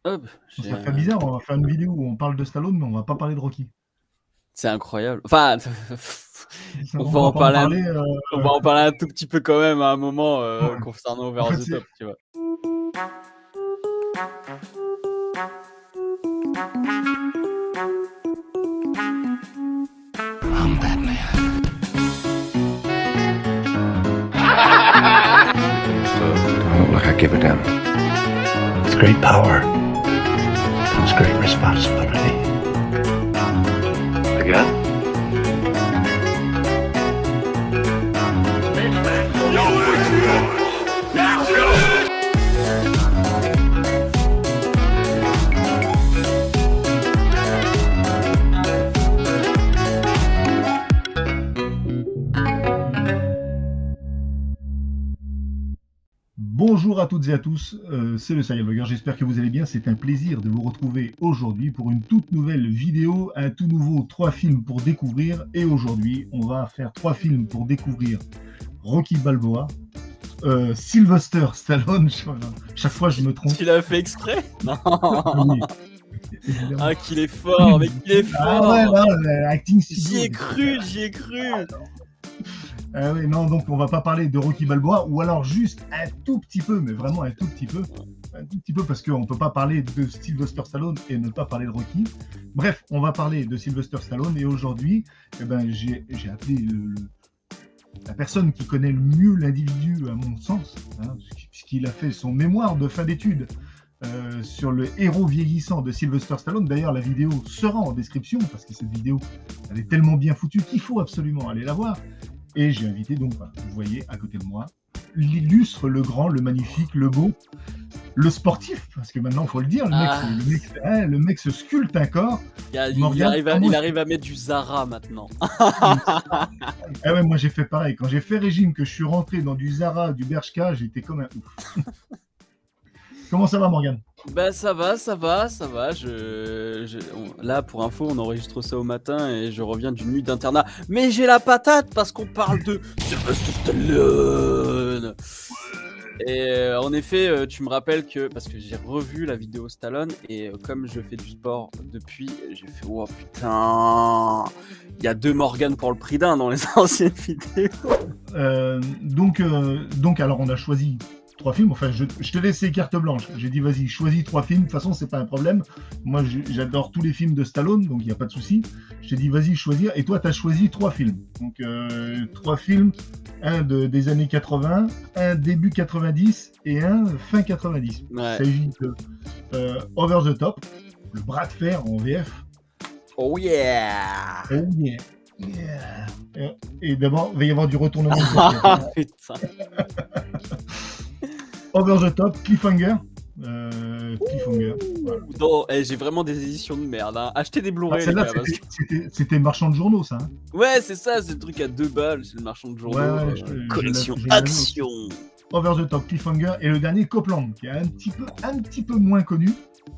Hop, Ça fait bizarre, on va faire une vidéo où on parle de Stallone, mais on va pas parler de Rocky. C'est incroyable. Enfin, on va va en pas en parler parler. on va en parler un tout petit peu quand même à un moment Ouais. concernant En Over fait, the Top, tu vois. I'm Batman. Don't look like I give a damn. With great power comes great responsibility. Again? Bonjour à toutes et à tous, c'est le Serial Vlogger, j'espère que vous allez bien. C'est un plaisir de vous retrouver aujourd'hui pour une toute nouvelle vidéo, un tout nouveau 3 films pour découvrir. Et aujourd'hui, on va faire 3 films pour découvrir Rocky Balboa, Sylvester Stallone, chaque fois je me trompe. Tu l'as fait exprès? Non. Oui, évidemment. Ah, qu'il est fort, mais qu'il est fort. Ah ouais, là, acting studio. J'y ai cru. Ah oui, non, donc on va pas parler de Rocky Balboa, ou alors juste un tout petit peu, mais vraiment un tout petit peu, parce qu'on peut pas parler de Sylvester Stallone et ne pas parler de Rocky. Bref, on va parler de Sylvester Stallone, et aujourd'hui, eh ben, j'ai appelé la personne qui connaît le mieux l'individu, à mon sens, hein, puisqu'il a fait son mémoire de fin d'études sur le héros vieillissant de Sylvester Stallone. D'ailleurs, la vidéo sera en description, parce que cette vidéo, elle est tellement bien foutue qu'il faut absolument aller la voir. Et j'ai invité donc, vous voyez à côté de moi, l'illustre, le grand, le magnifique, le beau, le sportif, parce que maintenant il faut le dire, le mec se sculpte un corps. Il arrive à mettre du Zara maintenant. Ah ouais, moi j'ai fait pareil. Quand j'ai fait régime, que je suis rentré dans du Zara, du Bershka, j'étais comme un ouf. Comment ça va, Morgane? Bah ça va. Là, pour info, on enregistre ça au matin et je reviens d'une nuit d'internat. Mais j'ai la patate parce qu'on parle de Sylvester Stallone. Et en effet, tu me rappelles que, parce que j'ai revu la vidéo Stallone, et comme je fais du sport depuis, j'ai fait oh putain, il y a 2 Morgan pour le prix d'un dans les anciennes vidéos. Donc alors on a choisi 3 films, enfin je te laisse carte blanche. J'ai dit vas-y, choisis 3 films, de toute façon c'est pas un problème. Moi j'adore tous les films de Stallone, donc il n'y a pas de souci. Je t'ai dit vas-y choisir, et toi tu as choisi 3 films. Donc 3 films, un des années 80, un début 90 et un fin 90. Ouais. Il s'agit de Over the Top, le bras de fer en VF. Oh yeah. Oh yeah. Yeah. Et d'abord, il va y avoir du retournement de question. Putain. Over the Top, Cliffhanger. Voilà. Non, j'ai vraiment des éditions de merde. Hein. Achetez des Blu-ray, les Celle-là, gars. c'était marchand de journaux, ça. Hein. Ouais, c'est ça, c'est le truc à 2 balles, c'est le marchand de journaux. Collection Action. Over the Top, Cliffhanger, et le dernier, Copland, qui est un petit peu moins connu,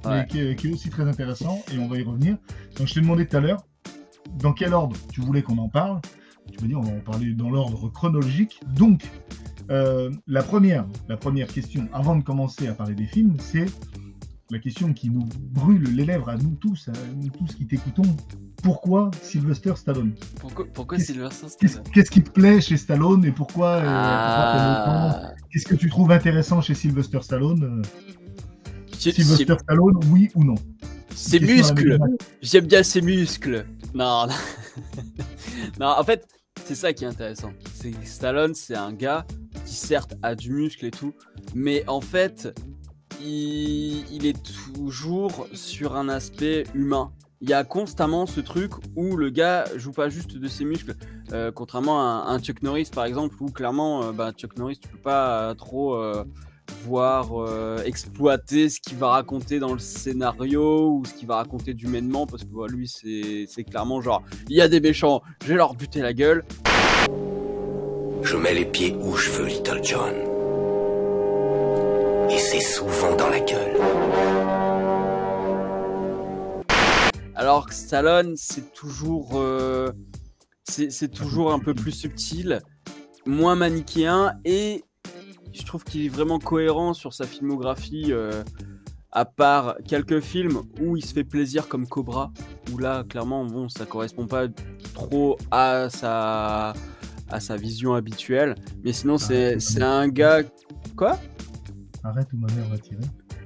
ouais. mais qui est aussi très intéressant, et on va y revenir. Donc je t'ai demandé tout à l'heure, dans quel ordre tu voulais qu'on en parle. Tu m'as dit on va en parler dans l'ordre chronologique. Donc, la première question, avant de commencer à parler des films, c'est la question qui nous brûle les lèvres à nous tous qui t'écoutons. Pourquoi Sylvester Stallone? Pourquoi Sylvester Stallone? Qu'est-ce qui te plaît chez Stallone, et pourquoi qu'est-ce que tu trouves intéressant chez Sylvester Stallone? Sylvester Stallone, oui ou non? Ses muscles. J'aime bien ses muscles. Non. Non, en fait, c'est ça qui est intéressant. C'est que Stallone, c'est un gars qui certes a du muscle et tout, mais en fait, il est toujours sur un aspect humain. Il y a constamment ce truc où le gars joue pas juste de ses muscles, contrairement à un Chuck Norris par exemple, où clairement, Chuck Norris, tu peux pas trop voir exploiter ce qu'il va raconter dans le scénario ou ce qu'il va raconter humainement, parce que lui c'est clairement genre il y a des méchants, je vais leur buter la gueule. Je mets les pieds où je veux, Little John. Et c'est souvent dans la gueule. Alors que Stallone, c'est toujours un peu plus subtil, moins manichéen, et je trouve qu'il est vraiment cohérent sur sa filmographie. à part quelques films où il se fait plaisir comme Cobra, où là, clairement, bon, ça correspond pas trop à sa vision habituelle. Mais sinon, c'est un gars... Quoi? Arrête ou ma mère va tirer.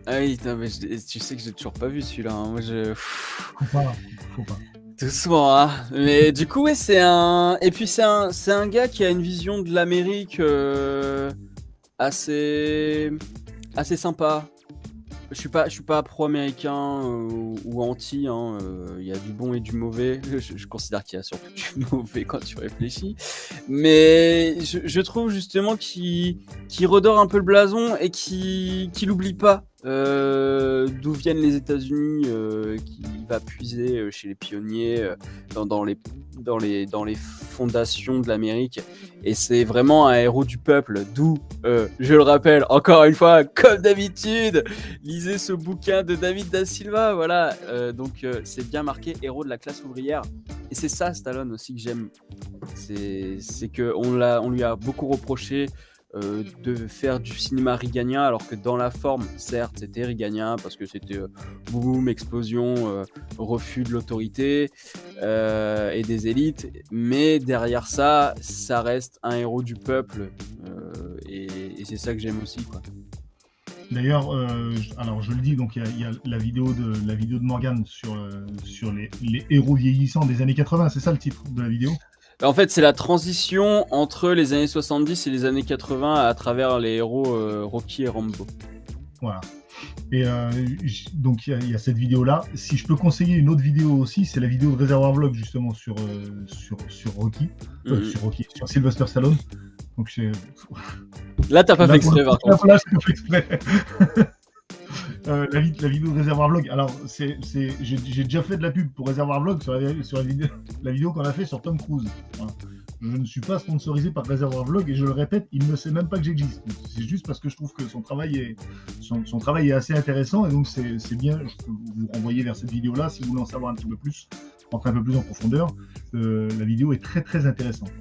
Ah oui, non, mais tu sais que j'ai toujours pas vu celui-là. Hein. Moi, Faut pas. Doucement, hein. Mais du coup, ouais, c'est un... Et puis, c'est un gars qui a une vision de l'Amérique assez sympa. Je suis pas pro-américain ou anti, hein. Il y a du bon et du mauvais. Je considère qu'il y a surtout du mauvais quand tu réfléchis. Mais je trouve justement qu'il redore un peu le blason et qu'il n'oublie pas d'où viennent les États-Unis, qu'il va puiser chez les pionniers, dans les fondations de l'Amérique. Et c'est vraiment un héros du peuple, d'où, je le rappelle, encore une fois, comme d'habitude, lisez ce bouquin de David Da Silva, voilà. Donc c'est bien marqué, héros de la classe ouvrière. Et c'est ça, Stallone aussi, que j'aime. C'est qu'on lui a beaucoup reproché de faire du cinéma reaganien, alors que dans la forme, certes, c'était reaganien, parce que c'était boum, explosion, refus de l'autorité et des élites, mais derrière ça, ça reste un héros du peuple, et c'est ça que j'aime aussi, quoi. D'ailleurs, alors je le dis, donc il y a la vidéo de Morgan sur les héros vieillissants des années 80, c'est ça le titre de la vidéo? En fait, c'est la transition entre les années 70 et les années 80 à travers les héros Rocky et Rambo. Voilà. Et donc il y a cette vidéo-là. Si je peux conseiller une autre vidéo aussi, c'est la vidéo de Réservoir Vlog justement sur Rocky, sur Sylvester Stallone. Donc là, t'as pas fait exprès, par contre. Là, j'ai pas fait exprès. La vidéo de Réservoir Vlog. Alors, j'ai déjà fait de la pub pour Réservoir Vlog sur la vidéo qu'on a fait sur Tom Cruise. Voilà. Je ne suis pas sponsorisé par Réservoir Vlog et je le répète, il ne sait même pas que j'existe. C'est juste parce que je trouve que son travail est assez intéressant et donc c'est bien. Je peux vous renvoyer vers cette vidéo-là si vous voulez en savoir un petit peu plus, rentrer un peu plus en profondeur. La vidéo est très très intéressante.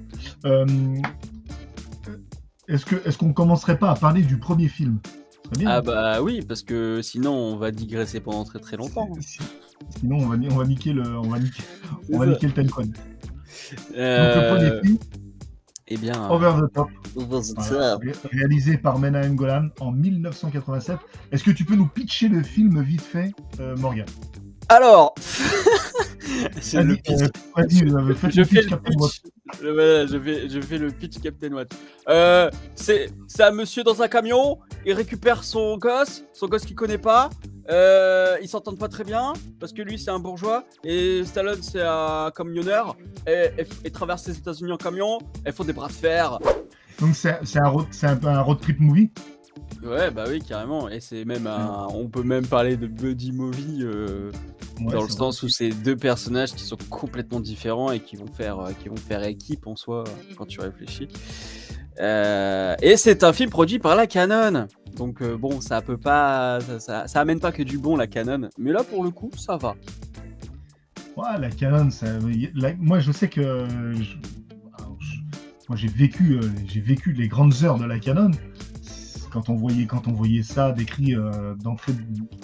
Est-ce qu'on commencerait pas à parler du premier film? Ah bah oui, parce que sinon on va digresser pendant très très longtemps. Sinon on va niquer le time code. Donc le premier film, eh bien, Over the Top, voilà, réalisé par Menahem Golan en 1987. Est-ce que tu peux nous pitcher le film vite fait, Morgan? Alors, je fais le pitch Captain Watt. C'est un monsieur dans un camion, il récupère son gosse qu'il connaît pas. Ils s'entendent pas très bien parce que lui c'est un bourgeois et Stallone c'est un camionneur et traverse les États-Unis en camion. Elles font des bras de fer. Donc c'est un peu un road trip movie. Ouais, bah oui, carrément. Et c'est même on peut même parler de buddy movie dans le sens où c'est deux personnages qui sont complètement différents et qui vont faire équipe en soi quand tu réfléchis. Et c'est un film produit par la Canon. Donc bon, ça peut pas, ça amène pas que du bon la Canon. Mais là pour le coup, ça va. Ouais, la Canon, moi je sais que moi j'ai vécu les grandes heures de la Canon. Quand on voyait ça décrit d'entrée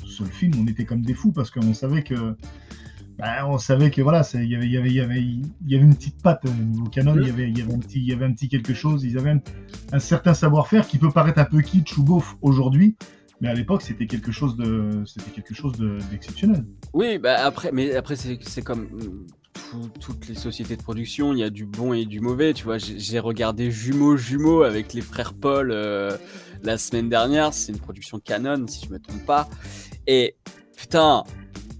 sur le film, on était comme des fous parce qu'on savait que voilà, il y avait une petite patte au niveau Canon, il y avait un petit quelque chose, ils avaient un certain savoir-faire qui peut paraître un peu kitsch ou beauf aujourd'hui, mais à l'époque c'était quelque chose d'exceptionnel. Oui, bah après c'est comme toutes les sociétés de production, il y a du bon et du mauvais, tu vois. J'ai regardé Jumeaux avec les frères Paul la semaine dernière, c'est une production Canon si je me trompe pas, et putain,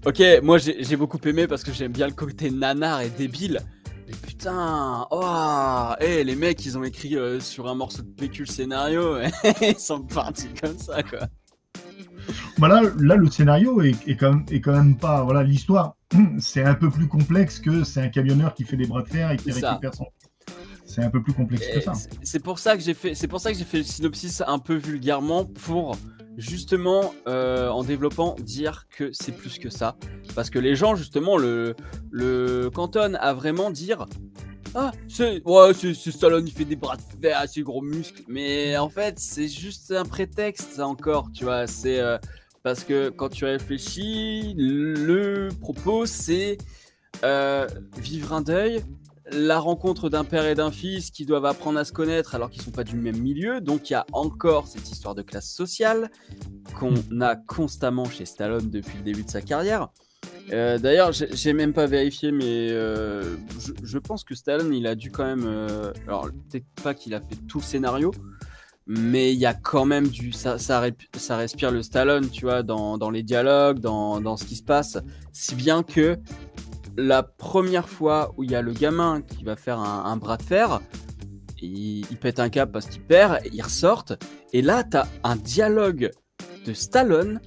ok, moi j'ai beaucoup aimé parce que j'aime bien le côté nanar et débile, mais putain, les mecs ils ont écrit sur un morceau de PQ le scénario, ils sont partis comme ça quoi. Bah là le scénario est quand même pas, voilà, l'histoire c'est un peu plus complexe que c'est un camionneur qui fait des bras de fer et qui récupère son... C'est un peu plus complexe que ça. C'est pour ça que j'ai fait le synopsis un peu vulgairement pour justement en développant dire que c'est plus que ça, parce que les gens justement le cantonnent à vraiment dire c'est Stallone, il fait des bras de fer assez gros muscles, mais en fait c'est juste un prétexte encore, tu vois, c'est Parce que quand tu réfléchis, le propos c'est vivre un deuil, la rencontre d'un père et d'un fils qui doivent apprendre à se connaître alors qu'ils sont pas du même milieu. Donc il y a encore cette histoire de classe sociale qu'on a constamment chez Stallone depuis le début de sa carrière. D'ailleurs, j'ai même pas vérifié, mais je pense que Stallone, il a dû quand même... alors, peut-être pas qu'il a fait tout le scénario, mais il y a quand même ça respire le Stallone, tu vois, dans les dialogues, dans ce qui se passe. Si bien que la première fois où il y a le gamin qui va faire un bras de fer, il pète un câble parce qu'il perd, ils ressortent, et là, t'as un dialogue de Stallone.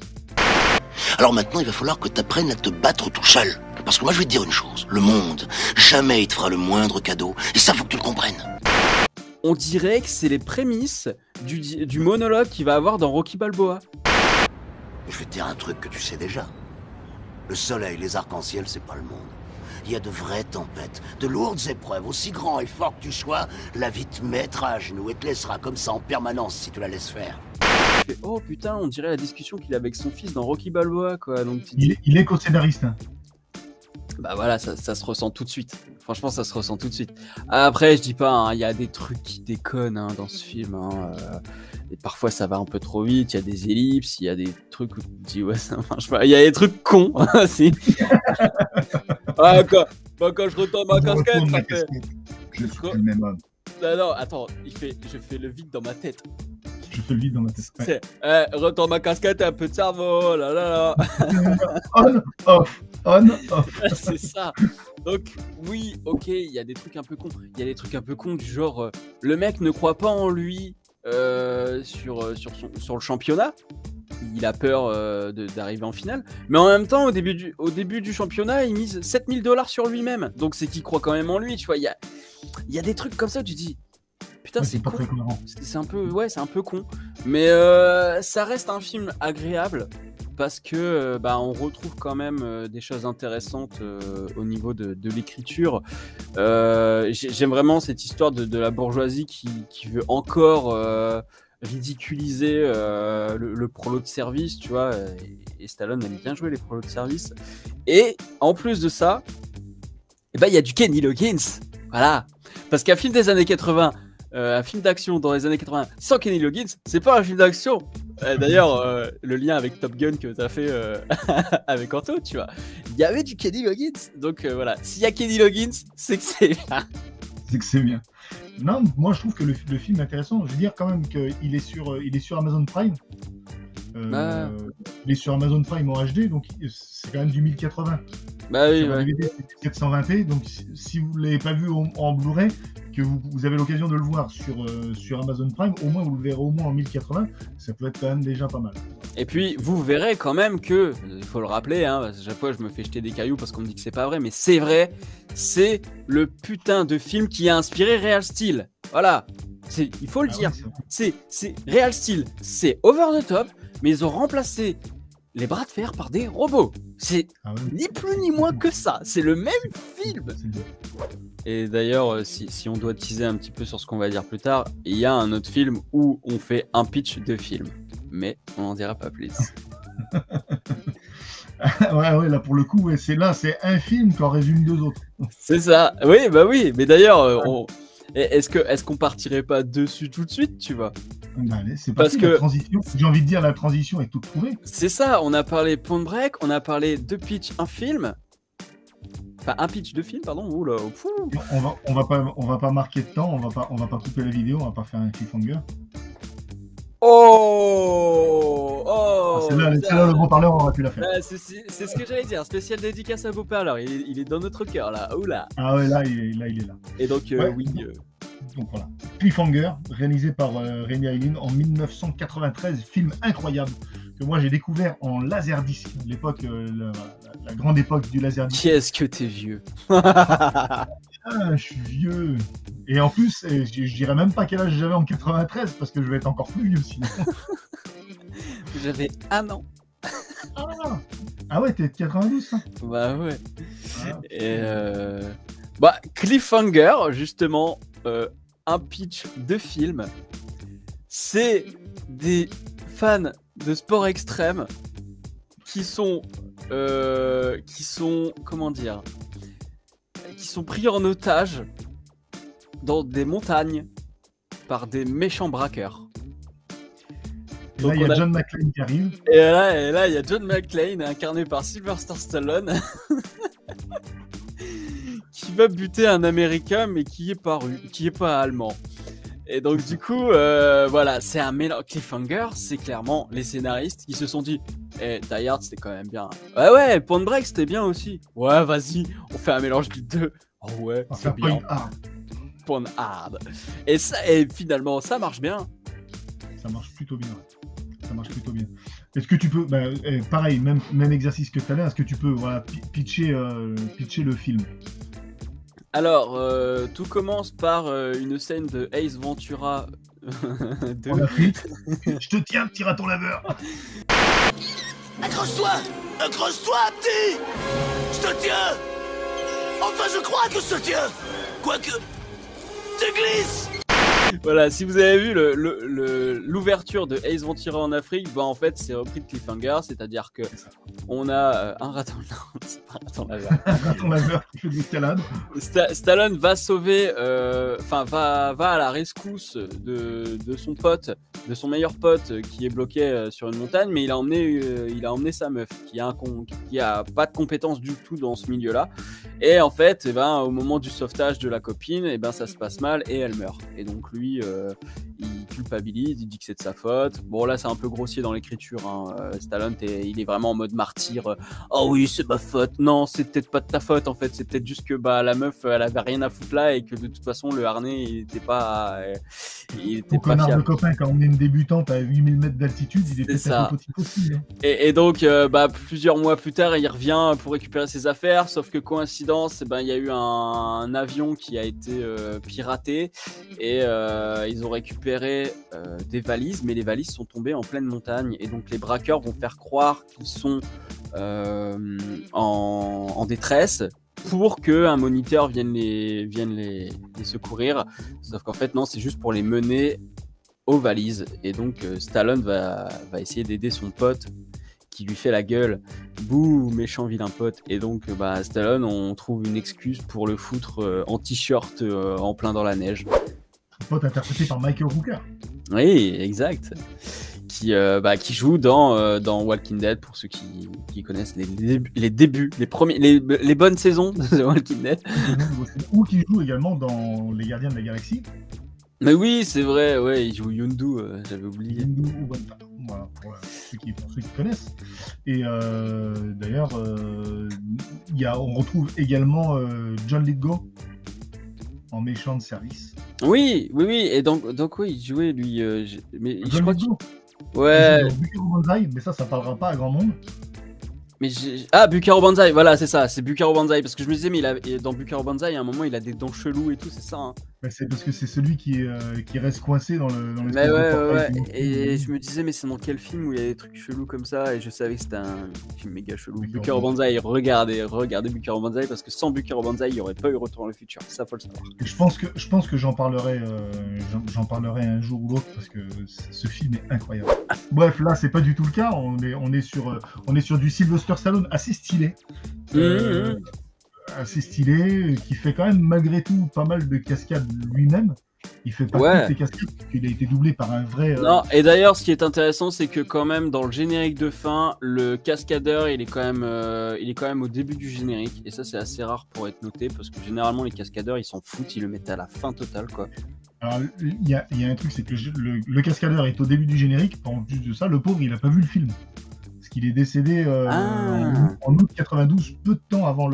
Alors maintenant, il va falloir que t'apprennes à te battre tout seul. Parce que moi, je vais te dire une chose. Le monde, jamais il te fera le moindre cadeau. Et ça, faut que tu le comprennes. On dirait que c'est les prémices du monologue qu'il va avoir dans Rocky Balboa. Je vais te dire un truc que tu sais déjà. Le soleil, les arcs-en-ciel, c'est pas le monde. Il y a de vraies tempêtes, de lourdes épreuves. Aussi grand et fort que tu sois, la vie te mettra à genoux et te laissera comme ça en permanence si tu la laisses faire. Oh putain, on dirait la discussion qu'il a avec son fils dans Rocky Balboa, quoi. Donc, il est co-scénariste. Hein. Bah voilà, ça se ressent tout de suite. Franchement, ça se ressent tout de suite. Après, je dis pas, il y a des trucs qui déconnent dans ce film. Et parfois, ça va un peu trop vite. Il y a des ellipses, il y a des trucs où tu te dis, ouais, ça marche pas. Il y a des trucs cons. Si. Quand je retourne ma casquette, ça fait... Je suis le même homme. Non, attends, je fais le vide dans ma tête. Je fais le vide dans ma tête. Ouais. Retourne ma casquette, un peu de cerveau, là là là. On, off. C'est ça. Donc, oui, ok, il y a des trucs un peu cons. Il y a des trucs un peu cons du genre, le mec ne croit pas en lui sur le championnat. Il a peur d'arriver en finale. Mais en même temps, au début du championnat, il mise $7000 sur lui-même. Donc, c'est qu'il croit quand même en lui, tu vois. Il y a des trucs comme ça, tu dis... Putain, ouais, c'est con. C'est un peu, ouais, c'est un peu con. Mais ça reste un film agréable parce que on retrouve quand même des choses intéressantes au niveau de l'écriture. J'aime vraiment cette histoire de la bourgeoisie qui veut encore ridiculiser le prolo de service, tu vois. Et Stallone aime bien jouer les prolos de service. Et en plus de ça, il y a du Kenny Loggins. Voilà. Parce qu'un film des années 80, un film d'action dans les années 80 sans Kenny Loggins, c'est pas un film d'action. D'ailleurs, le lien avec Top Gun que t'as fait avec Anto, tu vois, il y avait du Kenny Loggins. Donc voilà, s'il y a Kenny Loggins, c'est que c'est bien. C'est que c'est bien. Non, moi je trouve que le film est intéressant. Je veux dire quand même qu'il est sur Amazon Prime. Il est sur Amazon Prime en HD, donc c'est quand même du 1080. Bah oui, sur ouais. DVD, c'est 720p, donc si vous ne l'avez pas vu en Blu-ray, que vous avez l'occasion de le voir sur Amazon Prime, au moins vous le verrez au moins en 1080, ça peut être quand même déjà pas mal. Et puis vous verrez quand même que, il faut le rappeler, parce que chaque fois je me fais jeter des cailloux parce qu'on me dit que c'est pas vrai, mais c'est vrai, c'est le putain de film qui a inspiré Real Steel. Voilà, il faut le dire. Oui, c'est Real Steel, c'est over the top, mais ils ont remplacé les bras de fer par des robots. C'est ni plus ni moins que ça. C'est le même film. Et d'ailleurs, si on doit teaser un petit peu sur ce qu'on va dire plus tard, il y a un autre film où on fait un pitch de film. Mais on n'en dira pas plus. ouais, là pour le coup, c'est un film qui en résume deux autres. C'est ça. Oui, bah oui. Mais d'ailleurs, est-ce qu'on partirait pas dessus tout de suite, tu vois? Allez, c'est parce que la transition, j'ai envie de dire, la transition est toute trouvée. C'est ça, on a parlé Point Break, on a parlé de pitch un film. Enfin, un pitch de film, pardon. Oula, on va pas marquer de temps, on va pas couper la vidéo, on va pas faire un cliffhanger. C'est là le beau parleur, on aurait pu la faire. C'est ce que j'allais dire, spécial dédicace à beau parleur, il est dans notre cœur là. Oula. Ah ouais, là il est là. Et donc oui. Donc voilà, Cliffhanger, réalisé par Renny Harlin en 1993, film incroyable que moi j'ai découvert en laserdisc, l'époque, la grande époque du laserdisc. Qu'est-ce que t'es vieux. Je suis vieux. Et en plus, je dirais même pas quel âge j'avais en 93 parce que je vais être encore plus vieux sinon. J'avais 1 an. Ah ouais, t'es de 92 ça. Bah ouais. Okay. Et Cliffhanger, justement, un pitch de film. C'est des fans de sport extrême qui sont comment dire, qui sont pris en otage dans des montagnes par des méchants braqueurs. Et là, il y a John McClane qui arrive. Et là, il y a John McClane, incarné par Sylvester Stallone, qui va buter un Américain, mais qui est pas allemand. Et donc, du coup, voilà, c'est un mélange. Cliffhanger, c'est clairement les scénaristes qui se sont dit Die Hard, c'était quand même bien. Ouais, Point Break, c'était bien aussi. Ouais, vas-y, on fait un mélange du deux. Oh ouais, c'est bien. Point Hard. Et finalement, ça marche bien. Ça marche plutôt bien. Ça marche plutôt bien. Est-ce que tu peux, pareil, même exercice que tout à l'heure, est-ce que tu peux pitcher le film? Alors, tout commence par une scène de Ace Ventura. En Afrique. Je te tiens, petit raton laveur. Accroche-toi, petit. Je te tiens. Enfin, je crois que je te tiens. Quoique, tu glisses. Voilà, si vous avez vu l'ouverture de Ace Ventura en Afrique, bah en fait c'est repris de Cliffhanger, c'est-à-dire que on a un raton, non, c'est pas un raton laveur. Un raton laveur qui fait de l'escalade. Stallone va sauver, va à la rescousse de son pote, de son meilleur pote qui est bloqué sur une montagne, mais il a emmené sa meuf qui a pas de compétences du tout dans ce milieu-là. Et en fait, au moment du sauvetage de la copine, ça se passe mal et elle meurt. Et donc lui, il culpabilise, il dit que c'est de sa faute. Bon, là, c'est un peu grossier dans l'écriture. Stallone, il est vraiment en mode martyr. Oh oui, c'est ma faute. Non, c'est peut-être pas de ta faute en fait. C'est peut-être juste que la meuf, elle avait rien à foutre là et que de toute façon, le harnais, il était pas connard fiable. de copain, quand on est une débutante à 8000 mètres d'altitude, il était un peu possible. Et donc, plusieurs mois plus tard, il revient pour récupérer ses affaires. Sauf que coïncidence, il y a eu un avion qui a été piraté et ils ont récupéré des valises, mais les valises sont tombées en pleine montagne. Et donc, les braqueurs vont faire croire qu'ils sont en détresse pour qu'un moniteur vienne les secourir. Sauf qu'en fait, non, c'est juste pour les mener aux valises. Et donc, Stallone va essayer d'aider son pote qui lui fait la gueule. Bouh, méchant vilain pote. Et donc, Stallone, on trouve une excuse pour le foutre en t-shirt en plein dans la neige. Son pote interprété par Michael Rooker. Oui, exact. Qui joue dans Walking Dead, pour ceux qui connaissent les débuts, les bonnes saisons de Walking Dead. Ou qui joue également dans Les Gardiens de la Galaxie. Mais oui, c'est vrai, ouais, il joue Yondu, j'avais oublié. Yondu Uwanta, voilà, pour ceux qui connaissent. Et d'ailleurs, on retrouve également John Lithgow en méchant de service. Oui, et donc oui, il jouait lui. Mais John je crois Lithgow. Ouais. Buckaroo Banzai, mais ça parlera pas à grand monde. Mais Buckaroo Banzai, voilà, c'est ça, c'est Buckaroo Banzai, parce que je me disais, mais dans Buckaroo Banzai, à un moment, il a des dents cheloues et tout, c'est ça, hein. C'est parce que c'est celui qui reste coincé dans le Mais ouais. Et je me disais, mais c'est dans quel film où il y a des trucs chelous comme ça? Et je savais que c'était un film méga chelou. Buckaroo Banzai, regardez Buckaroo Banzai, parce que sans Buckaroo Banzai, il n'y aurait pas eu Retour dans le futur. Ça, faut le savoir. Et je pense que j'en parlerai un jour ou l'autre, parce que ce film est incroyable. Bref, là, c'est pas du tout le cas. On est sur du Sylvester Stallone assez stylé. Assez stylé, qui fait quand même malgré tout pas mal de cascades lui-même. Il fait pas toutes les cascades, il a été doublé par un vrai... Non, et d'ailleurs, ce qui est intéressant, c'est que quand même, dans le générique de fin, le cascadeur, il est quand même au début du générique. Et ça, c'est assez rare pour être noté, parce que généralement, les cascadeurs, ils s'en foutent, ils le mettent à la fin totale, quoi. Alors, il y a un truc, c'est que le cascadeur est au début du générique. En plus de ça, le pauvre, il a pas vu le film. Parce qu'il est décédé en août 92, peu de temps avant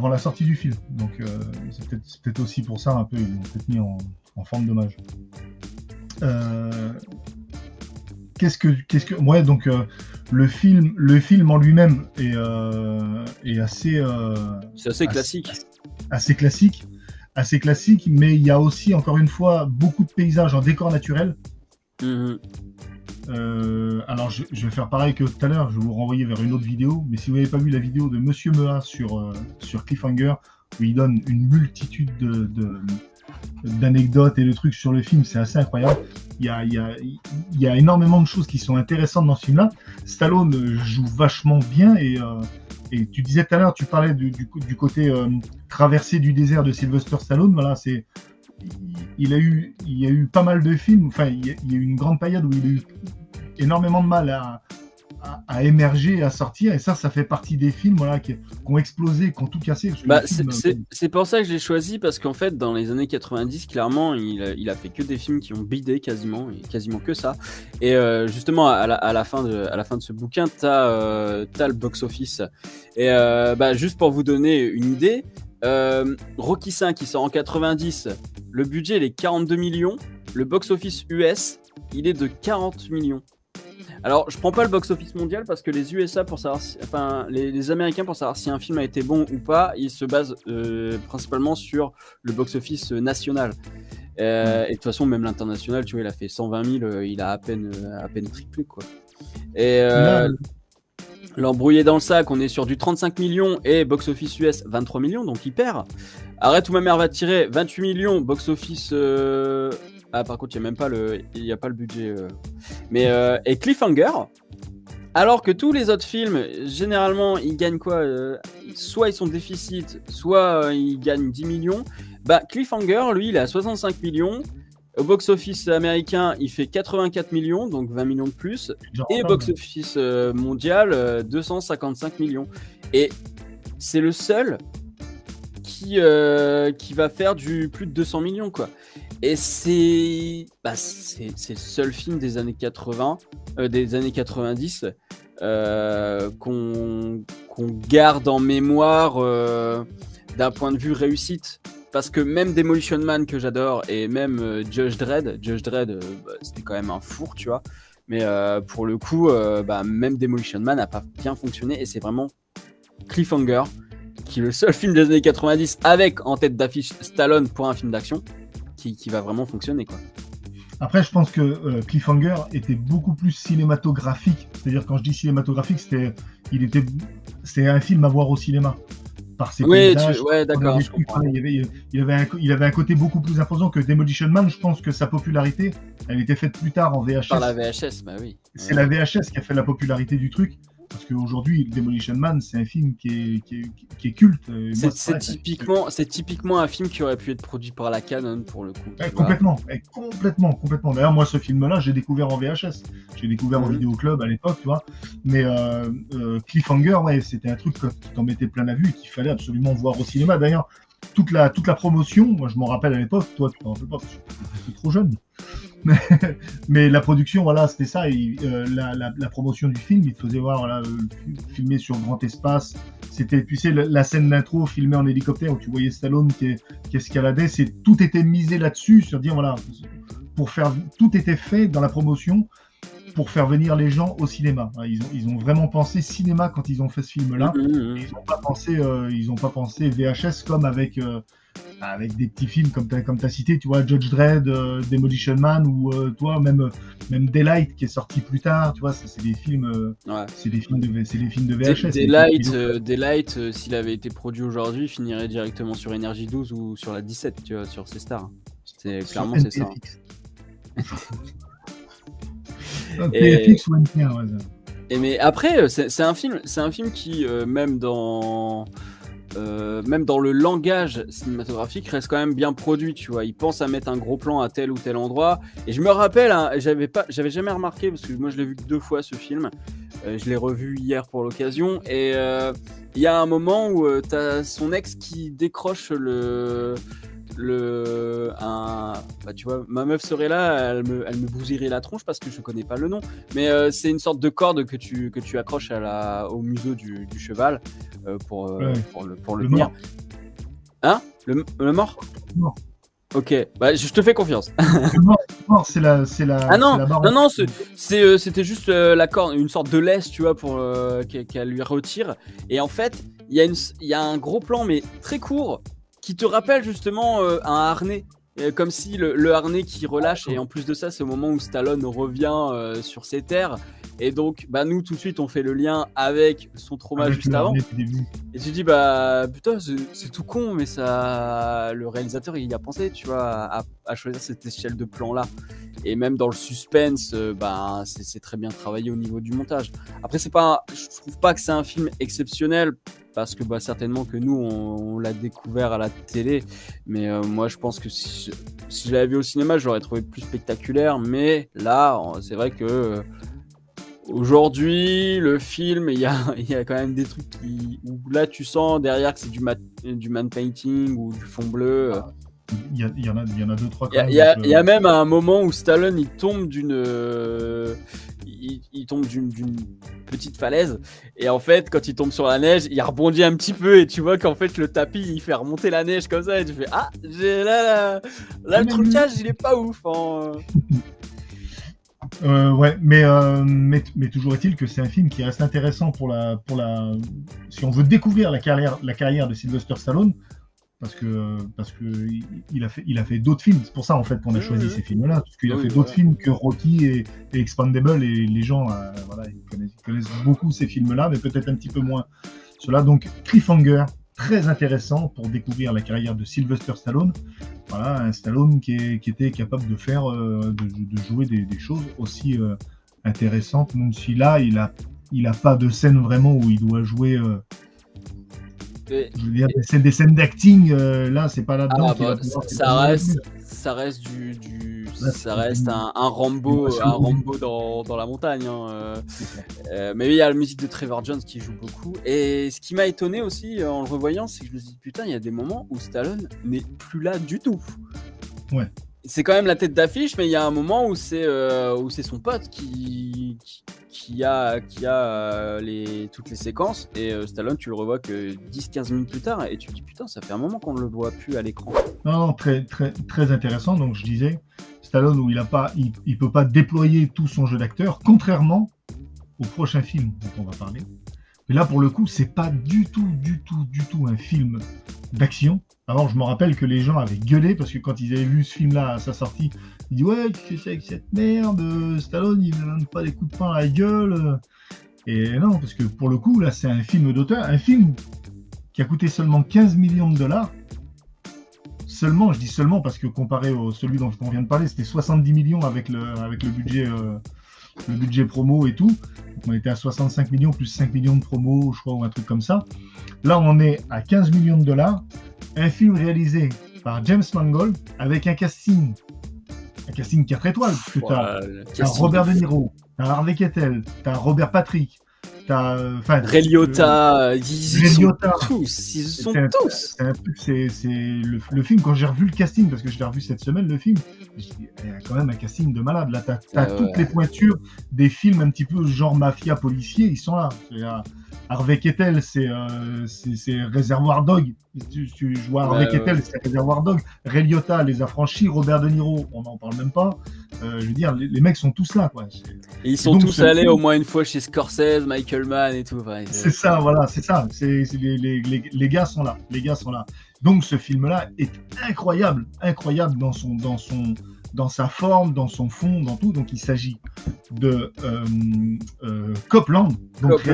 la sortie du film. Donc c'est peut-être aussi pour ça un peu, ils l'ont peut-être mis en forme d'hommage. Donc le film en lui-même est assez c'est assez classique. Assez classique, mais il y a aussi, encore une fois, beaucoup de paysages en décor naturel. Alors je vais faire pareil que tout à l'heure, je vais vous renvoyer vers une autre vidéo, mais si vous n'avez pas vu la vidéo de Monsieur Mea sur Cliffhanger, où il donne une multitude d'anecdotes et de trucs sur le film, c'est assez incroyable. Il y a énormément de choses qui sont intéressantes dans ce film-là. Stallone joue vachement bien et tu disais tout à l'heure, tu parlais du côté traversée du désert de Sylvester Stallone. Voilà, il y a eu pas mal de films. Enfin, il y a eu une grande période où il a eu énormément de mal à émerger, à sortir, et ça fait partie des films voilà, qui ont explosé, qui ont tout cassé. C'est pour ça que je l'ai choisi, parce qu'en fait, dans les années 90, clairement, il a fait que des films qui ont bidé quasiment, et quasiment que ça. Et justement, à la fin de ce bouquin, t'as le box-office. Et juste pour vous donner une idée, Rocky V qui sort en 90, le budget il est 42 millions, le box-office US, il est de 40 millions. Alors, je prends pas le box-office mondial parce que les USA, pour savoir les Américains, pour savoir si un film a été bon ou pas, ils se basent principalement sur le box-office national. Et de toute façon, même l'international, tu vois, il a fait 120 000, il a à peine triplé, quoi. Et l'embrouillé dans le sac, on est sur du 35 millions et box-office US 23 millions, donc il perd. Arrête où ma mère va tirer, 28 millions, box-office... Ah, par contre, il n'y a pas le budget. Mais, et Cliffhanger, alors que tous les autres films, généralement, ils gagnent quoi soit ils sont déficit, soit ils gagnent 10 millions. Bah, Cliffhanger, lui, il est à 65 millions. Au box-office américain, il fait 84 millions, donc 20 millions de plus. Et box-office mondial, 255 millions. Et c'est le seul qui va faire du plus de 200 millions, quoi. Et c'est le seul film des années 80, des années 90 qu'on garde en mémoire d'un point de vue réussite. Parce que même Demolition Man, que j'adore, et même Judge Dredd, c'était quand même un four, tu vois. Mais pour le coup, même Demolition Man n'a pas bien fonctionné, et c'est vraiment Cliffhanger, qui est le seul film des années 90 avec en tête d'affiche Stallone pour un film d'action. Qui va vraiment fonctionner, quoi. Après, je pense que Cliffhanger était beaucoup plus cinématographique. C'est-à-dire, quand je dis cinématographique, c'était un film à voir au cinéma. Par ses paysages, d'accord. Il avait un côté beaucoup plus imposant que Demolition Man. Je pense que sa popularité, elle était faite plus tard en VHS. Par la VHS, bah oui. C'est la VHS qui a fait la popularité du truc. Parce qu'aujourd'hui, Demolition Man, c'est un film qui est culte. C'est typiquement un film qui aurait pu être produit par la Canon, pour le coup. Complètement. D'ailleurs, moi, ce film-là, j'ai découvert en VHS. J'ai découvert en vidéoclub à l'époque, tu vois. Mais Cliffhanger, ouais, c'était un truc qui t'en mettait plein la vue et qu'il fallait absolument voir au cinéma. D'ailleurs, toute la promotion, moi, je m'en rappelle à l'époque, toi, tu t'en rappelles pas, parce que tu es trop jeune. Mais la production, voilà, c'était ça. Et, la promotion du film, il te faisait voir, voilà, filmé sur grand espace. C'était, tu sais, la scène d'intro filmée en hélicoptère où tu voyais Stallone qui escaladait. Tout était misé là-dessus, sur dire, voilà, tout était fait dans la promotion pour faire venir les gens au cinéma. Ils ont vraiment pensé cinéma quand ils ont fait ce film-là. Ils n'ont pas pensé VHS comme avec des petits films comme t'as cité, tu vois, Judge Dredd, Demolition Man, ou toi même Daylight qui est sorti plus tard, tu vois, c'est des films, c'est des films de VHS. Daylight, s'il avait été produit aujourd'hui, finirait directement sur Énergie 12 ou sur la 17, tu vois, sur C-Star. C'est clairement c'est ça. PFX ou NPR, ouais. Mais après, c'est un film qui même dans le langage cinématographique reste quand même bien produit, tu vois. Il pense à mettre un gros plan à tel ou tel endroit. Et je me rappelle, hein, j'avais jamais remarqué, parce que moi je l'ai vu que 2 fois ce film. Je l'ai revu hier pour l'occasion. Et il y a un moment où t'as son ex qui décroche tu vois, ma meuf serait là, elle me bousillerait la tronche parce que je connais pas le nom, mais c'est une sorte de corde que tu accroches au museau du cheval pour le tenir. Hein, le mort? Non. Ok, bah je te fais confiance. Le mort, c'est la. Ah non, la barre non, c'était juste la corde, une sorte de laisse, tu vois, pour qu'elle lui retire. Et en fait, il y a un gros plan, mais très court, qui te rappelle justement un harnais, comme si le harnais qui relâche, et en plus de ça, c'est au moment où Stallone revient sur ses terres, Et donc, bah, nous, tout de suite, on fait le lien avec son trauma Avec juste le avant. harnais du début. Et tu te dis, bah, putain, c'est tout con, mais ça, le réalisateur, il y a pensé, tu vois, à choisir cette échelle de plan-là. Et même dans le suspense, bah, c'est très bien travaillé au niveau du montage. Après, je trouve pas que c'est un film exceptionnel, parce que bah, certainement que nous, on l'a découvert à la télé. Mais moi, je pense que si je l'avais vu au cinéma, je l'aurais trouvé plus spectaculaire. Mais là, c'est vrai que aujourd'hui, le film, il y a quand même des trucs où là, tu sens derrière que c'est du man painting ou du fond bleu. Il y en a 2-3 quand Il même. y a même un moment où Stallone il tombe d'une petite falaise, et en fait quand il tombe sur la neige il rebondit un petit peu, et tu vois qu'en fait le tapis il fait remonter la neige comme ça, et tu fais là le trucage il est pas ouf hein. Ouais, mais toujours est-il que c'est un film qui reste intéressant pour la si on veut découvrir la carrière de Sylvester Stallone, parce que il a fait d'autres films. C'est pour ça en fait qu'on a choisi ces films-là, parce qu'il a fait d'autres films que Rocky et Expandable, et les gens voilà, ils connaissent beaucoup ces films-là, mais peut-être un petit peu moins ceux-là. Donc Cliffhanger, très intéressant pour découvrir la carrière de Sylvester Stallone. Voilà, un Stallone qui était capable de faire, de jouer des choses aussi intéressantes, même si là il a pas de scène vraiment où il doit jouer. Je veux dire, des scènes d'acting, là, c'est pas là-dedans qu'il va pouvoir. Ça reste un Rambo, dans la montagne. Hein. Mais il y a la musique de Trevor Jones qui joue beaucoup. Et ce qui m'a étonné aussi en le revoyant, c'est que je me suis dit, putain, il y a des moments où Stallone n'est plus là du tout. Ouais. C'est quand même la tête d'affiche, mais il y a un moment où c'est son pote qui a toutes les séquences, et Stallone tu le revois que 10-15 minutes plus tard, et tu te dis putain, ça fait un moment qu'on ne le voit plus à l'écran. Non, très, très, très intéressant. Donc je disais, Stallone où il peut pas déployer tout son jeu d'acteur, contrairement au prochain film dont on va parler. Mais là pour le coup, c'est pas du tout un film d'action. Alors je me rappelle que les gens avaient gueulé parce que quand ils avaient vu ce film-là à sa sortie, ils disaient ouais, qu'est-ce que c'est avec cette merde, Stallone il ne donne pas des coups de poing à la gueule. Et non, parce que pour le coup là c'est un film d'auteur, un film qui a coûté seulement 15 millions de dollars. Seulement, je dis seulement parce que comparé à celui dont on vient de parler, c'était 70 millions avec le budget promo et tout. Donc on était à 65 millions plus 5 millions de promo, je crois, ou un truc comme ça. Là, on est à 15 millions de dollars. Un film réalisé par James Mangold avec un casting qui a 4 étoiles. Parce que tu as Robert De Niro, tu as Harvey Keitel, tu as Robert Patrick, tu as Ray Liotta, ils sont tous. C'est le film, quand j'ai revu le casting, parce que je l'ai revu cette semaine, le film, il y a quand même un casting de malade. Là, tu as toutes les pointures des films un petit peu genre mafia policier, ils sont là. Harvey Keitel, c'est Réservoir Dog. Tu vois Harvey Keitel, c'est Réservoir Dog. Ray Liotta, Les Affranchis. Robert De Niro, on n'en parle même pas. Je veux dire, les mecs sont tous là, quoi. Et ils sont tous allés au moins une fois chez Scorsese, Michael Mann et tout. Enfin, c'est ça, voilà, c'est ça. Les gars sont là. Les gars sont là. Donc ce film-là est incroyable dans sa forme, dans son fond, dans tout. Donc il s'agit de Copland, donc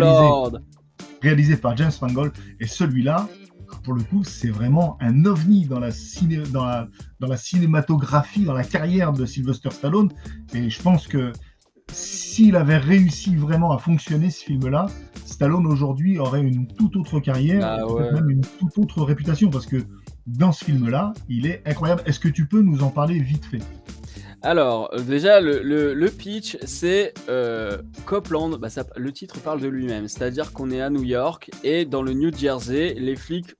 réalisé par James Mangold, et celui-là, pour le coup, c'est vraiment un ovni dans la cinématographie, dans la carrière de Sylvester Stallone. Et je pense que s'il avait réussi vraiment à fonctionner, ce film-là, Stallone aujourd'hui aurait une toute autre carrière, peut-être même une toute autre réputation, parce que dans ce film-là, il est incroyable. Est-ce que tu peux nous en parler vite fait ? Alors, déjà, le pitch, c'est Copland, le titre parle de lui-même, c'est-à-dire qu'on est à New York, et dans le New Jersey, les flics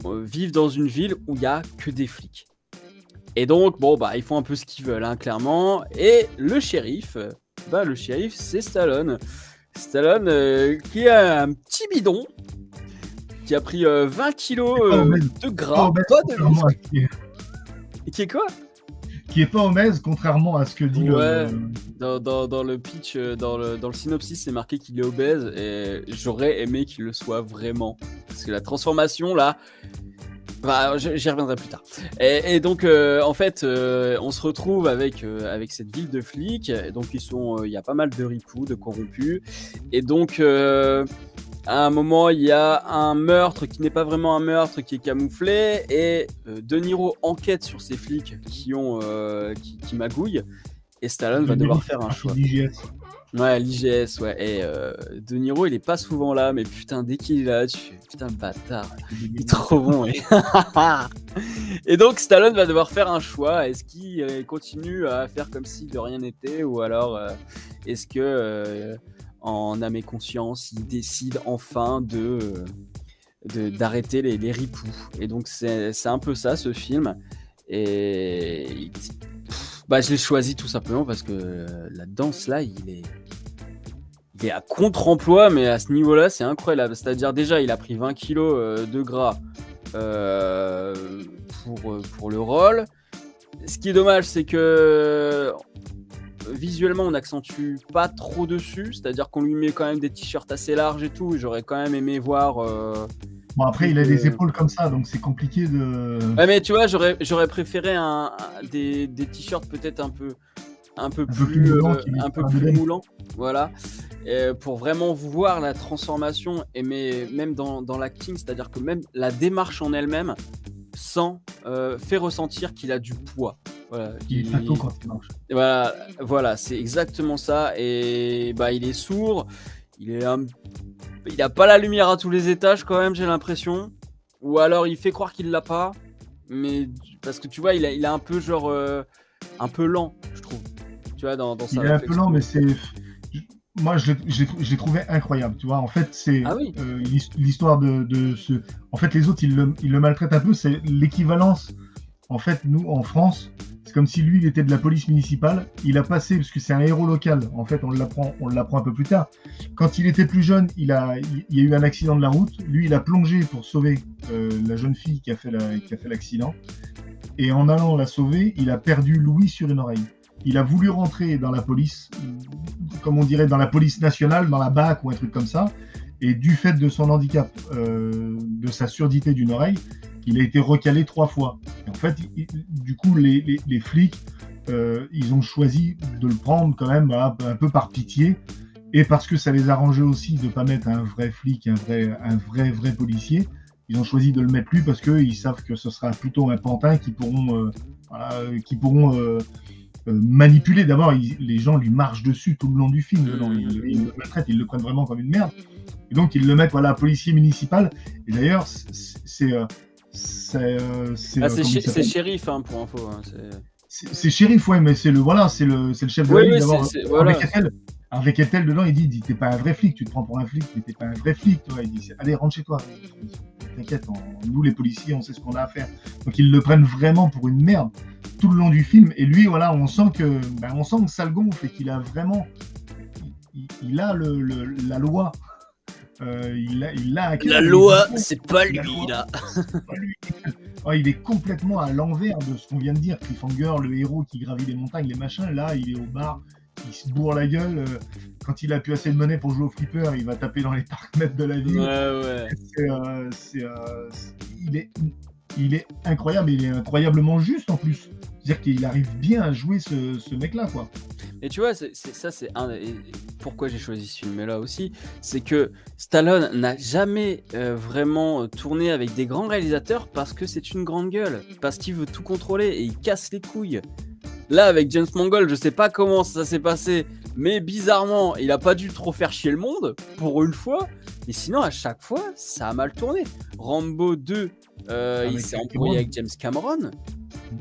vivent dans une ville où il n'y a que des flics. Et donc, ils font un peu ce qu'ils veulent, hein, clairement, et le shérif, c'est Stallone. Stallone, qui a un petit bidon, qui a pris 20 kilos de gras, pas de muscle. Qui est quoi ? Qui est pas obèse, contrairement à ce que dit dans le pitch, dans le synopsis, c'est marqué qu'il est obèse, et j'aurais aimé qu'il le soit vraiment, parce que la transformation là, Bah, j'y reviendrai plus tard. Et donc, en fait, on se retrouve avec cette ville de flics. Donc, il y a pas mal de ripoux, de corrompus. Et donc, à un moment, il y a un meurtre qui n'est pas vraiment un meurtre, qui est camouflé. Et De Niro enquête sur ces flics qui magouillent. Et Stallone va devoir faire un choix. Ouais, l'IGS, ouais. Et De Niro, il est pas souvent là, mais putain, dès qu'il est là, tu fais putain, bâtard, il est trop bon. Et donc, Stallone va devoir faire un choix. Est-ce qu'il continue à faire comme si de rien n'était, ou alors est-ce que, en âme et conscience, il décide enfin d'arrêter les ripoux. Et donc, c'est un peu ça, ce film. Et bah, je l'ai choisi tout simplement parce que la danse là, il est à contre-emploi, mais à ce niveau-là, c'est incroyable. C'est-à-dire, déjà, il a pris 20 kilos de gras pour le rôle. Ce qui est dommage, c'est que visuellement, on n'accentue pas trop dessus. C'est-à-dire qu'on lui met quand même des t-shirts assez larges et tout. J'aurais quand même aimé voir. Bon, après, il a des épaules comme ça, donc c'est compliqué de. Ouais, mais tu vois, j'aurais préféré des t-shirts peut-être un peu plus moulants, voilà, pour vraiment voir la transformation, mais même dans l'acting, c'est-à-dire que même la démarche en elle-même fait ressentir qu'il a du poids. Voilà, il est plateau quand il marche. Voilà, c'est exactement ça. Et bah, il est sourd, il a pas la lumière à tous les étages quand même, j'ai l'impression. Ou alors il fait croire qu'il l'a pas, mais parce que tu vois, il a un peu genre un peu lent, je trouve. Tu vois, dans sa il est un peu lent, mais moi je l'ai trouvé incroyable. Tu vois, en fait, c'est l'histoire de ce. En fait, les autres ils le maltraitent un peu. C'est l'équivalence. En fait, nous en France, c'est comme si lui il était de la police municipale. Il a passé, parce que c'est un héros local. En fait, on l'apprend un peu plus tard. Quand il était plus jeune, il y a eu un accident de la route. Lui, il a plongé pour sauver la jeune fille qui a fait l'accident. Et en allant la sauver, il a perdu l'ouïe sur une oreille. Il a voulu rentrer dans la police, comme on dirait dans la police nationale, dans la BAC ou un truc comme ça. Et du fait de son handicap, de sa surdité d'une oreille, il a été recalé 3 fois. Et en fait, du coup, les flics, ils ont choisi de le prendre quand même un peu par pitié, et parce que ça les arrangeait aussi de ne pas mettre un vrai flic, un vrai policier. Ils ont choisi de le mettre lui parce qu'ils savent que ce sera plutôt un pantin qui pourront manipuler. D'abord, les gens lui marchent dessus tout le long du film. Ils le maltraitent, ils le prennent vraiment comme une merde. Et donc, ils le mettent policier municipal. Et d'ailleurs, c'est shérif, hein, pour info. Hein, c'est shérif, ouais, mais c'est le chef de la ville. D'abord, avec Ethel dedans, il dit t'es pas un vrai flic, tu te prends pour un flic, mais t'es pas un vrai flic, toi. Il dit allez, rentre chez toi. T'inquiète, nous les policiers, on sait ce qu'on a à faire. Donc ils le prennent vraiment pour une merde tout le long du film. Et lui, voilà, on sent que ça le gonfle et qu'il a vraiment, il a la loi. La loi, c'est pas lui là. Il est complètement à l'envers de ce qu'on vient de dire. Cliffhanger, le héros qui gravit les montagnes, les machins. Là, il est au bar, il se bourre la gueule. Quand il a plus assez de monnaie pour jouer au flipper, il va taper dans les parcs-mètres de la ville. Ouais. Il est incroyable, il est incroyablement juste en plus. C'est-à-dire qu'il arrive bien à jouer ce mec-là, quoi. Et tu vois, pourquoi j'ai choisi ce film-là aussi, c'est que Stallone n'a jamais vraiment tourné avec des grands réalisateurs parce que c'est une grande gueule, parce qu'il veut tout contrôler et il casse les couilles. Là, avec James Mangold, je sais pas comment ça s'est passé, mais bizarrement, il a pas dû trop faire chier le monde, pour une fois. Et sinon, à chaque fois, ça a mal tourné. Rambo 2, il s'est embrouillé avec James Cameron,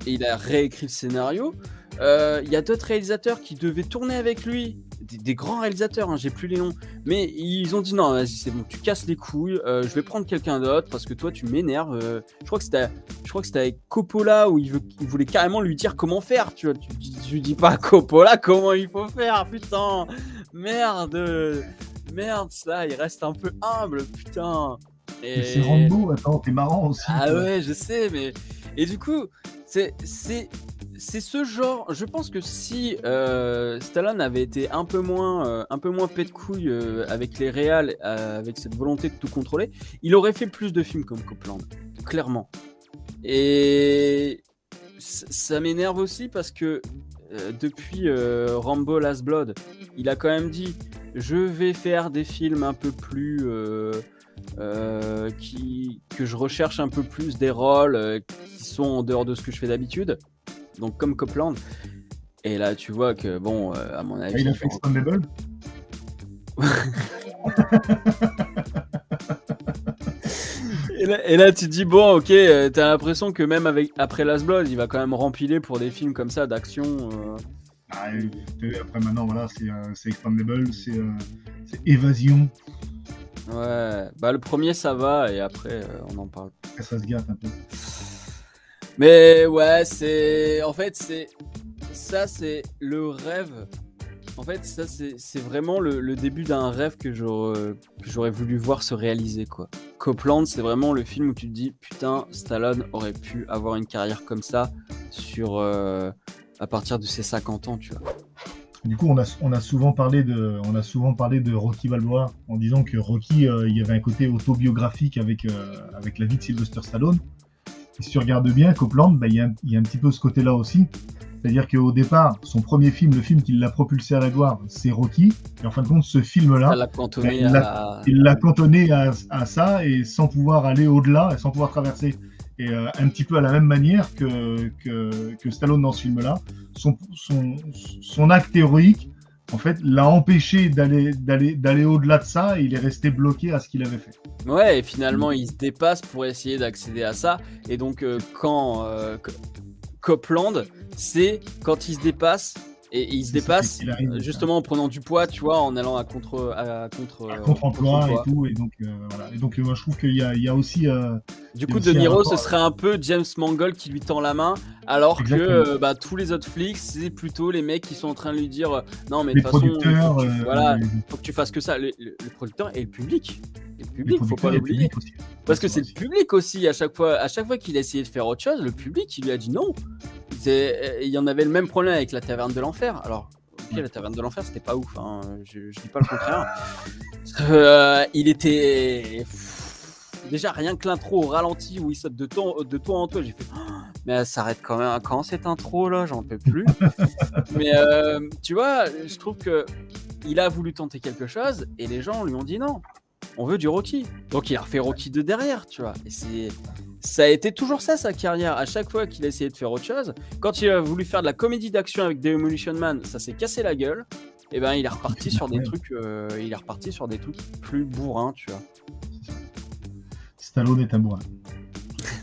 et il a réécrit le scénario. Il y a d'autres réalisateurs qui devaient tourner avec lui, des grands réalisateurs, hein, j'ai plus les noms, mais ils ont dit non, vas-y, c'est bon, tu casses les couilles, je vais prendre quelqu'un d'autre parce que toi tu m'énerves. Je crois que c'était avec Coppola où il voulait carrément lui dire comment faire, tu vois. Tu dis pas à Coppola comment il faut faire, putain, merde, ça, il reste un peu humble, putain. Et c'est Rambo, attends, t'es marrant aussi. Ah toi. Ouais, je sais, mais et du coup, c'est ce genre. Je pense que si Stallone avait été un peu moins pet de couille avec les réals, avec cette volonté de tout contrôler, il aurait fait plus de films comme Copland, clairement. Et ça m'énerve aussi parce que depuis Rambo Last Blood, il a quand même dit je vais faire des films un peu plus que je recherche un peu plus des rôles qui sont en dehors de ce que je fais d'habitude, donc comme Copland. Et là tu vois que bon à mon avis il a fait Expandable. Et là tu te dis bon ok, t'as l'impression que même après Last Blood il va quand même rempiler pour des films comme ça d'action. Après maintenant voilà c'est Expandable, c'est Évasion. Ouais, bah le premier ça va et après on en parle. Après, ça se gâte un peu. Mais ouais, en fait c'est le rêve. En fait ça c'est vraiment le début d'un rêve que j'aurais voulu voir se réaliser quoi. Copland c'est vraiment le film où tu te dis putain Stallone aurait pu avoir une carrière comme ça à partir de ses 50 ans tu vois. Du coup, on a souvent parlé de Rocky Balboa en disant que Rocky, il y avait un côté autobiographique avec la vie de Sylvester Stallone. Et si tu regardes bien, Copland, il y a un petit peu ce côté-là aussi. C'est-à-dire qu'au départ, son premier film, le film qui l'a propulsé à la gloire, c'est Rocky. Et en fin de compte, ce film-là, il l'a cantonné à ça et sans pouvoir aller au-delà, et sans pouvoir traverser. Et un petit peu à la même manière que Stallone dans ce film-là, son acte héroïque, en fait, l'a empêché d'aller au-delà de ça et il est resté bloqué à ce qu'il avait fait. Ouais, et finalement, il se dépasse pour essayer d'accéder à ça. Et donc, quand Copland, c'est quand il se dépasse. Et il se dépasse justement en prenant du poids, tu vois, en allant à contre-emploi et tout. Et donc, voilà. Et donc moi, je trouve qu'il y a aussi. Du coup, De Niro, ce serait un peu James Mangold qui lui tend la main, alors Exactement. Que tous les autres flics, c'est plutôt les mecs qui sont en train de lui dire non, mais de toute façon, faut que tu fasses que ça. Le producteur et le public. Et le public, faut pas l'oublier. Parce que c'est le public aussi, à chaque fois qu'il a essayé de faire autre chose, le public, il lui a dit non. Il y en avait le même problème avec La Taverne de l'Enfer. Alors, ok, La Taverne de l'Enfer, c'était pas ouf, hein. Je dis pas le contraire. Il était... Déjà, rien que l'intro au ralenti où il saute de toit en toit, j'ai fait... mais elle s'arrête quand même quand cette intro, là, j'en peux plus. Mais tu vois, je trouve qu'il a voulu tenter quelque chose et les gens lui ont dit non. On veut du Rocky. Donc il a refait Rocky 2 derrière, tu vois. Et ça a été toujours ça, sa carrière. À chaque fois qu'il a essayé de faire autre chose, quand il a voulu faire de la comédie d'action avec Demolition Man, ça s'est cassé la gueule. Et ben il est reparti sur des trucs, plus bourrins, tu vois. Stallone est un bourrin.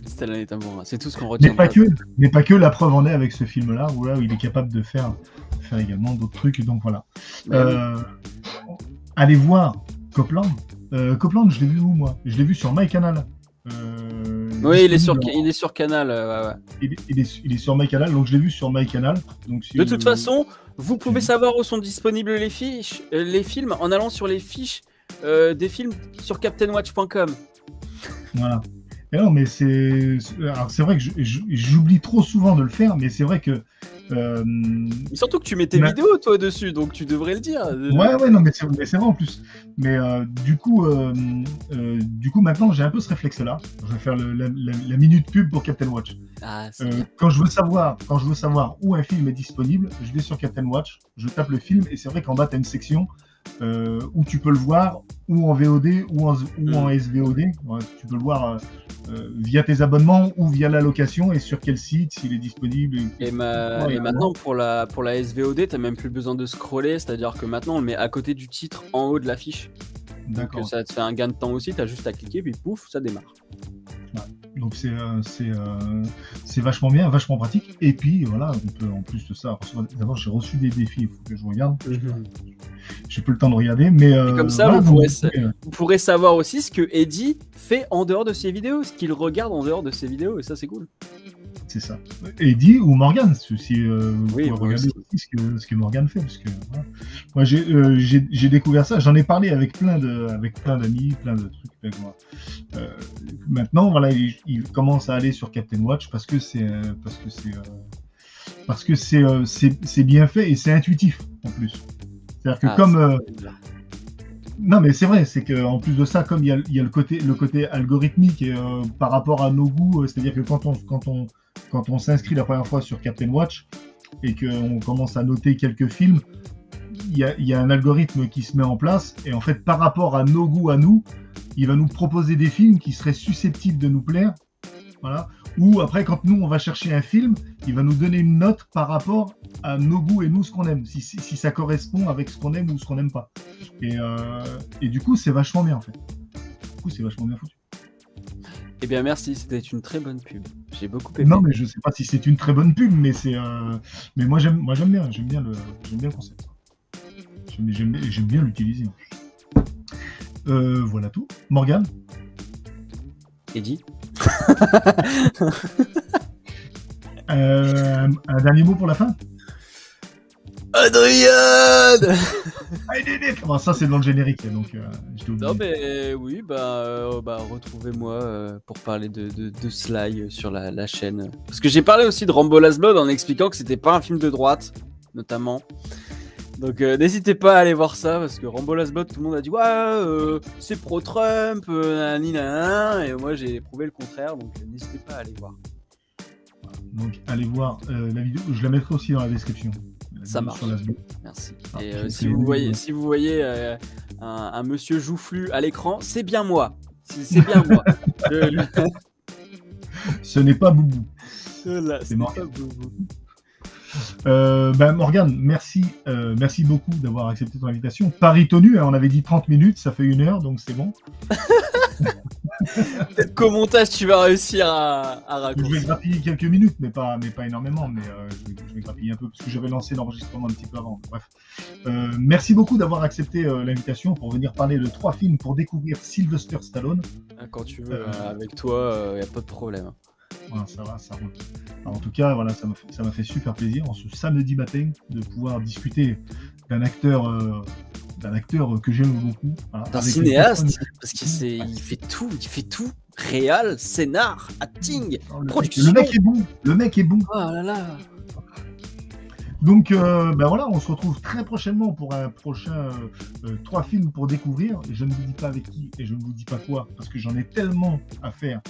Stallone est un bourrin. C'est tout ce qu'on retient. Mais pas que la preuve en est avec ce film-là, où là il est capable de faire également d'autres trucs. Donc voilà. Allez voir Copland. Copland, je l'ai vu où, moi? Je l'ai vu sur MyCanal. Oui, il est sur Canal. Ouais. Il est sur MyCanal, donc je l'ai vu sur MyCanal. Donc, de toute façon, vous pouvez savoir où sont disponibles les films en allant sur les fiches des films sur CaptainWatch.com. Voilà. Et non, mais c'est vrai que j'oublie trop souvent de le faire, mais c'est vrai que. Surtout que tu mets tes vidéos toi dessus, donc tu devrais le dire. Ouais, non, mais c'est vrai en plus. Mais du coup, maintenant j'ai un peu ce réflexe-là. Je vais faire la minute pub pour Captain Watch. Quand je veux savoir où un film est disponible, je vais sur Captain Watch, je tape le film et c'est vrai qu'en bas tu as une section où tu peux le voir ou en VOD ou en SVOD. Ouais, tu peux le voir via tes abonnements ou via la location et sur quel site, s'il est disponible. Et maintenant, pour la SVOD, tu n'as même plus besoin de scroller, c'est-à-dire que maintenant, on le met à côté du titre en haut de l'affiche. D'accord. Donc ça te fait un gain de temps aussi, tu as juste à cliquer, puis pouf, ça démarre. Ouais. Donc c'est vachement bien, vachement pratique. Et puis voilà, on peut en plus de ça recevoir. D'abord, j'ai reçu des défis, il faut que je regarde. J'ai peu le temps de regarder, mais comme ça, voilà, vous pourrez savoir aussi ce que Eddie fait en dehors de ses vidéos, ce qu'il regarde en dehors de ses vidéos, et ça c'est cool. C'est ça. Eddie ou Morgan, si vous pouvez regarder aussi ce que Morgan fait, parce que voilà. Moi j'ai découvert ça, j'en ai parlé avec plein d'amis, plein de trucs avec moi. Maintenant, voilà, il commence à aller sur Captain Watch parce que c'est bien fait et c'est intuitif en plus. C'est-à-dire que Non, mais c'est vrai, c'est qu'en plus de ça, comme il y a le côté algorithmique et, par rapport à nos goûts, c'est-à-dire que quand on s'inscrit la première fois sur Captain Watch et qu'on commence à noter quelques films, il y a un algorithme qui se met en place et en fait, par rapport à nos goûts à nous, il va nous proposer des films qui seraient susceptibles de nous plaire. Voilà. Ou après, quand nous, on va chercher un film, il va nous donner une note par rapport à nos goûts et nous, ce qu'on aime, si ça correspond avec ce qu'on aime ou ce qu'on n'aime pas. Et du coup, c'est vachement bien, en fait. Du coup, c'est vachement bien foutu. Eh bien, merci, c'était une très bonne pub. J'ai beaucoup aimé. Non, mais je sais pas si c'est une très bonne pub, mais mais moi, j'aime bien le concept. J'aime bien l'utiliser. Voilà tout. Morgane? Eddie? Un dernier mot pour la fin? Adrien! Bon, ça c'est dans le générique, donc je t'ai oublié. Non mais oui, retrouvez-moi pour parler de Sly sur la chaîne. Parce que j'ai parlé aussi de Rambo Last Blood en expliquant que c'était pas un film de droite, notamment. Donc n'hésitez pas à aller voir ça, parce que Rambo Last Blood, tout le monde a dit ouais, c'est pro-Trump, et moi j'ai prouvé le contraire, donc n'hésitez pas à aller voir. Donc allez voir la vidéo, je la mettrai aussi dans la description. Ça marche. Merci. Et Ah, si vous voyez un monsieur joufflu à l'écran, c'est bien moi. C'est bien moi. Ce n'est pas Boubou. C'est Morgane. Morgane, merci beaucoup d'avoir accepté ton invitation. Pari tenu, hein, on avait dit 30 minutes, ça fait 1 heure, donc c'est bon. Peut-être qu'au montage, tu vas réussir à raccourcir. Je vais grappiller quelques minutes, mais pas énormément, mais je vais grappiller un peu, parce que j'avais lancé l'enregistrement un petit peu avant. Bref. Merci beaucoup d'avoir accepté l'invitation pour venir parler de 3 films pour découvrir Sylvester Stallone. Quand tu veux, avec toi, il n'y a pas de problème. Voilà, ça va, ça roule. Alors, en tout cas, voilà, ça m'a fait super plaisir en ce samedi matin de pouvoir discuter d'un acteur que j'aime beaucoup. Voilà, d'un cinéaste, parce qu'il fait tout. Réal, scénar, acting, production. Le mec est bon. Oh là là. Donc voilà, on se retrouve très prochainement pour un prochain 3 films pour découvrir. Et je ne vous dis pas avec qui et je ne vous dis pas quoi, parce que j'en ai tellement à faire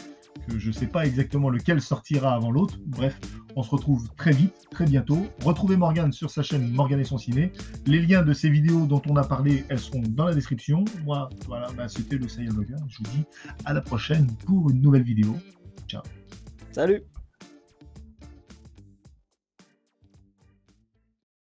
que je ne sais pas exactement lequel sortira avant l'autre. Bref, on se retrouve très vite, très bientôt. Retrouvez Morgane sur sa chaîne Morgane et son ciné. Les liens de ces vidéos dont on a parlé, elles seront dans la description. Moi, voilà, c'était le Serial Blogger. Je vous dis à la prochaine pour une nouvelle vidéo. Ciao. Salut.